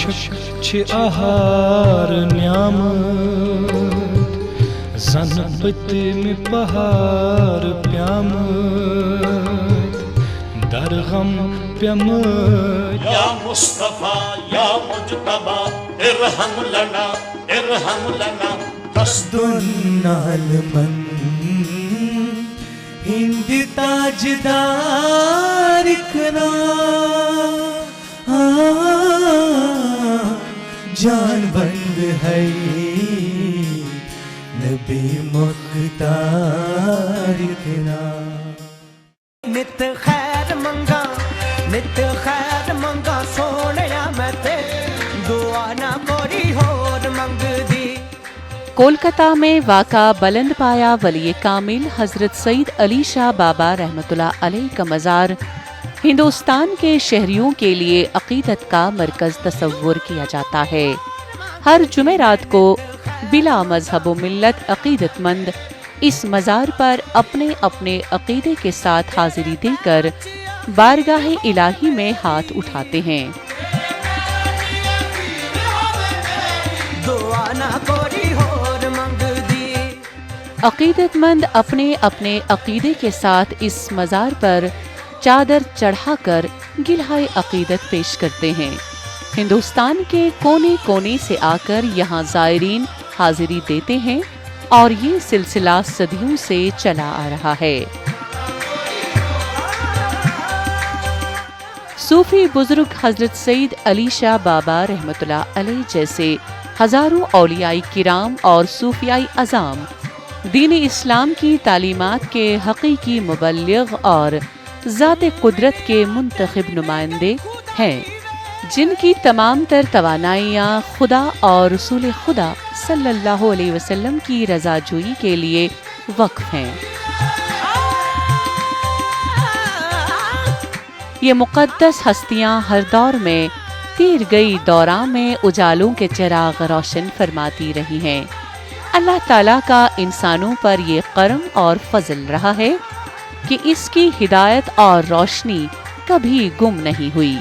عاشق چھ آہار نعمت زن پتم پہار پیامت در غم پیامت یا مصطفیٰ یا مجتبی ارحم لنا دنال من ہند تاجدار کنا جان بند ہے نبی مختار کنا نت خیر منگا سونیا میں تے دعا نہ کوری ہور منگ دی۔ کولکتہ میں واقع بلند پایا ولی کامل حضرت سید علی شاہ بابا رحمۃ اللہ علیہ کا مزار ہندوستان کے شہریوں کے لیے عقیدت کا مرکز تصور کیا جاتا ہے۔ ہر جمعرات کو بلا مذہب و ملت عقیدت مند اس مزار پر اپنے اپنے عقیدے کے ساتھ حاضری دے کر بارگاہ الہی میں ہاتھ اٹھاتے ہیں۔ عقیدت مند اپنے اپنے عقیدے کے ساتھ اس مزار پر چادر چڑھا کر گلہائے عقیدت پیش کرتے ہیں۔ ہندوستان کے کونے کونے سے آ کر یہاں زائرین حاضری دیتے ہیں اور یہ سلسلہ صدیوں سے چلا آ رہا ہے۔ صوفی بزرگ حضرت سید علی شاہ بابا رحمۃ اللہ علیہ جیسے ہزاروں اولیاء کرام اور صوفیائی اعظام دین اسلام کی تعلیمات کے حقیقی مبلغ اور ذات قدرت کے منتخب نمائندے ہیں، جن کی تمام تر توانائیاں خدا اور رسول خدا صلی اللہ علیہ وسلم کی رضا جوئی کے لیے وقف ہیں۔ یہ مقدس ہستیاں ہر دور میں تیر گئی دوران میں اجالوں کے چراغ روشن فرماتی رہی ہیں۔ اللہ تعالیٰ کا انسانوں پر یہ کرم اور فضل رہا ہے کہ اس کی ہدایت اور روشنی کبھی گم نہیں ہوئی۔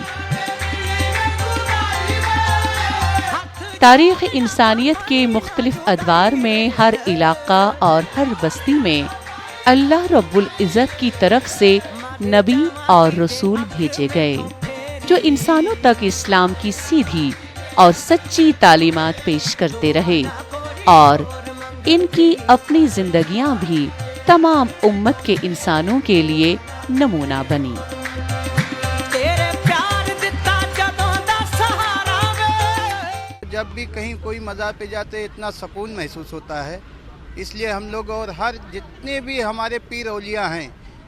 تاریخ انسانیت کے مختلف ادوار میں ہر علاقہ اور ہر بستی میں اللہ رب العزت کی طرف سے نبی اور رسول بھیجے گئے جو انسانوں تک اسلام کی سیدھی اور سچی تعلیمات پیش کرتے رہے، اور ان کی اپنی زندگیاں بھی تمام امت کے انسانوں کے لیے نمونہ بنی۔ جب بھی کہیں کوئی مزار پہ جاتے اتنا سکون محسوس ہوتا ہے، اس لیے ہم لوگ اور ہر جتنے بھی ہمارے پیر اولیاء ہیں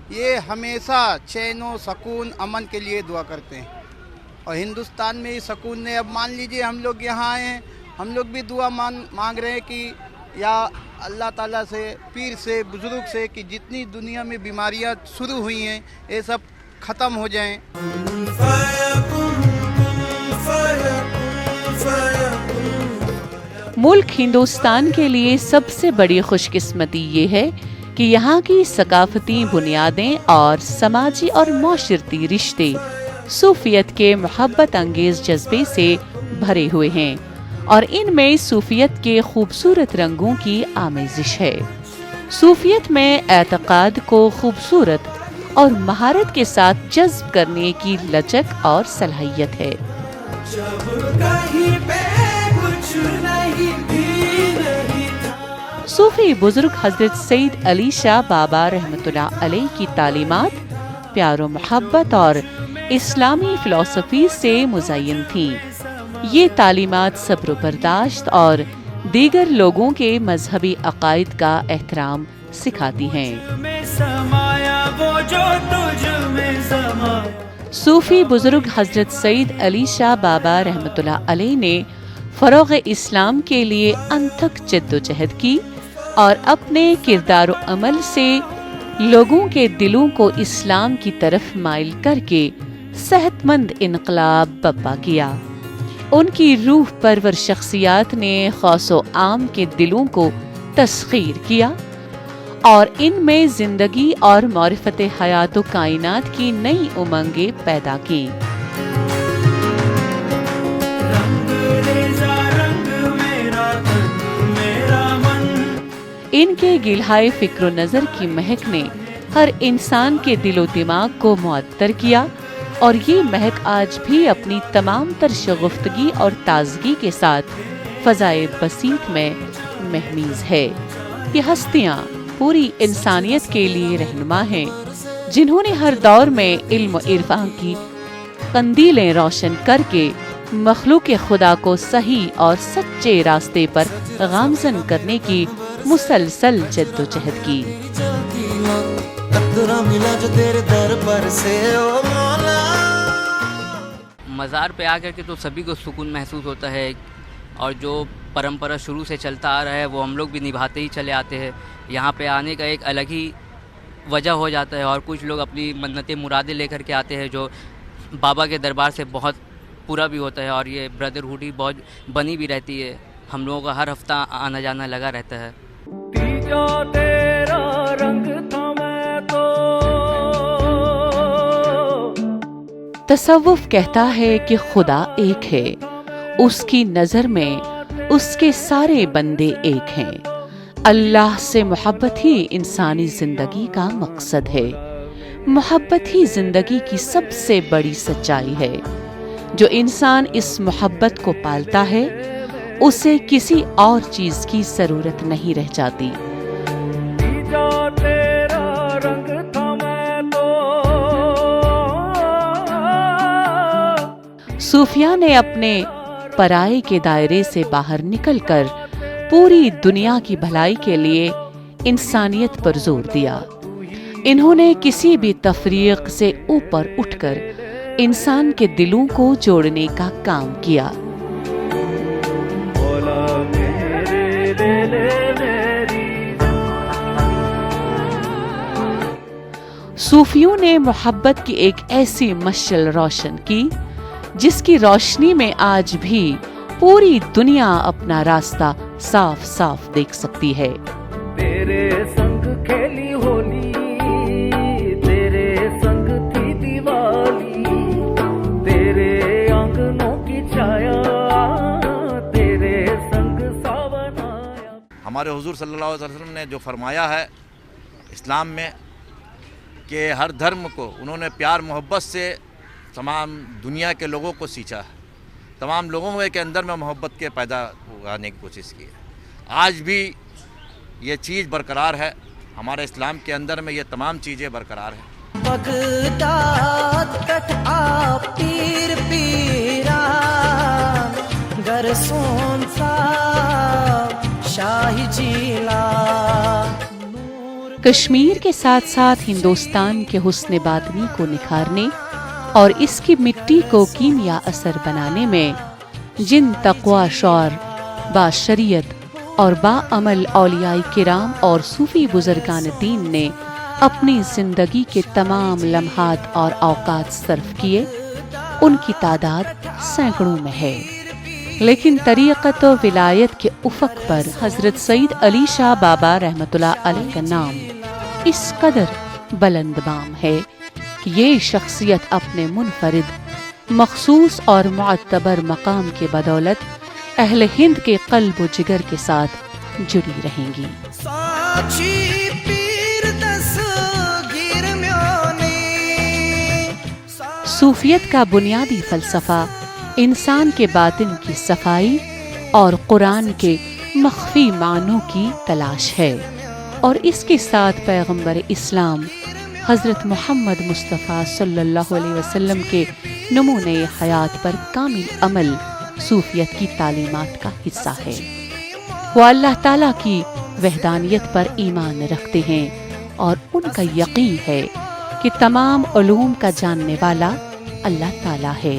یہ ہمیشہ چین و سکون امن کے لیے دعا کرتے ہیں، اور ہندوستان میں یہ سکون نے اب مان لیجئے ہم لوگ یہاں آئے ہیں، ہم لوگ بھی دعا مانگ رہے ہیں کہ یا اللہ تعالیٰ سے، پیر سے، بزرگ سے کہ جتنی دنیا میں بیماریاں شروع ہوئی ہیں یہ سب ختم ہو جائیں۔ ملک ہندوستان کے لیے سب سے بڑی خوش قسمتی یہ ہے کہ یہاں کی ثقافتی بنیادیں اور سماجی اور معاشرتی رشتے صوفیت کے محبت انگیز جذبے سے بھرے ہوئے ہیں، اور ان میں صوفیت کے خوبصورت رنگوں کی آمیزش ہے۔ صوفیت میں اعتقاد کو خوبصورت اور مہارت کے ساتھ جذب کرنے کی لچک اور صلاحیت ہے۔ صوفی بزرگ حضرت سید علی شاہ بابا رحمۃ اللہ علیہ کی تعلیمات پیار و محبت اور اسلامی فلسفی سے مزین تھیں۔ یہ تعلیمات صبر و برداشت اور دیگر لوگوں کے مذہبی عقائد کا احترام سکھاتی ہیں۔ صوفی بزرگ حضرت سید علی شاہ بابا رحمۃ اللہ علیہ نے فروغ اسلام کے لیے انتھک جد و جہد کی اور اپنے کردار و عمل سے لوگوں کے دلوں کو اسلام کی طرف مائل کر کے صحت مند انقلاب برپا کیا۔ ان کی روح پرور شخصیات نے خاص و عام کے دلوں کو تسخیر کیا اور ان میں زندگی اور معرفت حیات و کائنات کی نئی امنگیں پیدا کی۔ ان کے گلہائے فکر و نظر کی مہک نے ہر انسان کے دل و دماغ کو معطر کیا، اور یہ مہک آج بھی اپنی تمام تر شگفتگی اور تازگی کے ساتھ فضائے بسیط میں مہمیز ہے۔ یہ ہستیاں پوری انسانیت کے لیے رہنما ہیں، جنہوں نے ہر دور میں علم و عرفان کی قندیلیں روشن کر کے مخلوق خدا کو صحیح اور سچے راستے پر گامزن کرنے کی مسلسل جد و جہد کی۔ مزار پہ آ کر کے تو سبھی کو سکون محسوس ہوتا ہے، اور جو پرمپرا شروع سے چلتا آ رہا ہے وہ ہم لوگ بھی نبھاتے ہی چلے آتے ہیں۔ یہاں پہ آنے کا ایک الگ ہی وجہ ہو جاتا ہے، اور کچھ لوگ اپنی منتیں مرادیں لے کر کے آتے ہیں جو بابا کے دربار سے بہت پورا بھی ہوتا ہے، اور یہ بردرہوڈ ہی بہت بنی بھی رہتی ہے۔ ہم لوگوں کا ہر ہفتہ آنا جانا لگا رہتا ہے۔ تصوف کہتا ہے کہ خدا ایک ہے، اس کی نظر میں اس کے سارے بندے ایک ہیں۔ اللہ سے محبت ہی انسانی زندگی کا مقصد ہے۔ محبت ہی زندگی کی سب سے بڑی سچائی ہے۔ جو انسان اس محبت کو پالتا ہے اسے کسی اور چیز کی ضرورت نہیں رہ جاتی۔ صوفیاء نے اپنے پرائے کے دائرے سے باہر نکل کر پوری دنیا کی بھلائی کے لیے انسانیت پر زور دیا۔ انہوں نے کسی بھی تفریق سے اوپر اٹھ کر انسان کے دلوں کو جوڑنے کا کام کیا۔ صوفیوں نے محبت کی ایک ایسی مشعل روشن کی جس کی روشنی میں آج بھی پوری دنیا اپنا راستہ صاف صاف دیکھ سکتی ہے۔ تیرے سنگ کھیلی ہولی، تیرے سنگ تھی دیوالی، تیرے آنگنوں کی چھایا، تیرے سنگ ساون آیا۔ ہمارے حضور صلی اللہ علیہ وسلم نے جو فرمایا ہے اسلام میں کہ ہر دھرم کو انہوں نے پیار محبت سے تمام دنیا کے لوگوں کو سینچا ہے، تمام لوگوں کے اندر میں محبت کے پیدا اگانے کی کوشش کی ہے۔ آج بھی یہ چیز برقرار ہے، ہمارے اسلام کے اندر میں یہ تمام چیزیں برقرار ہیں۔ بغداد کٹ آ پیر پیرا گر سون سا شاہی جیلا۔ کشمیر کے ساتھ ساتھ ہندوستان کے حسن باطنی کو نکھارنے اور اس کی مٹی کو کیمیا اثر بنانے میں جن تقوی شعر با شریعت اور با عمل اولیاء کرام اور صوفی بزرگان دین نے اپنی زندگی کے تمام لمحات اور اوقات صرف کیے، ان کی تعداد سینکڑوں میں ہے، لیکن طریقت و ولایت کے افق پر حضرت سید علی شاہ بابا رحمۃ اللہ علیہ کا نام اس قدر بلند بام ہے کہ یہ شخصیت اپنے منفرد، مخصوص اور معتبر مقام کے بدولت اہل ہند کے قلب و جگر کے ساتھ جڑی رہیں گی۔ صوفیت کا بنیادی فلسفہ انسان کے باطن کی صفائی اور قرآن کے مخفی معنوں کی تلاش ہے، اور اس کے ساتھ پیغمبر اسلام حضرت محمد مصطفیٰ صلی اللہ علیہ وسلم کے نمونۂ حیات پر کامل عمل صوفیت کی تعلیمات کا حصہ ہے۔ وہ اللہ تعالیٰ کی وحدانیت پر ایمان رکھتے ہیں اور ان کا یقین ہے کہ تمام علوم کا جاننے والا اللہ تعالیٰ ہے۔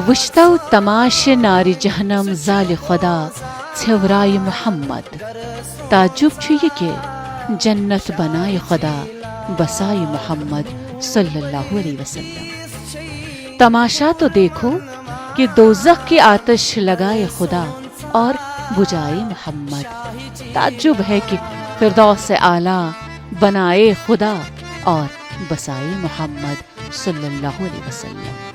وشتو تماش نار جہنم زال خدا ژھیورائے محمد، تعجب چھُ یہ کہ جنت بنائے خدا بسائے محمد صلی اللہ علیہ وسلم۔ تماشا تو دیکھو کہ دوزخ کی آتش لگائے خدا اور بجائے محمد۔ تعجب ہے کہ فردوس اعلیٰ بنائے خدا اور بسائے محمد صلی اللہ علیہ وسلم۔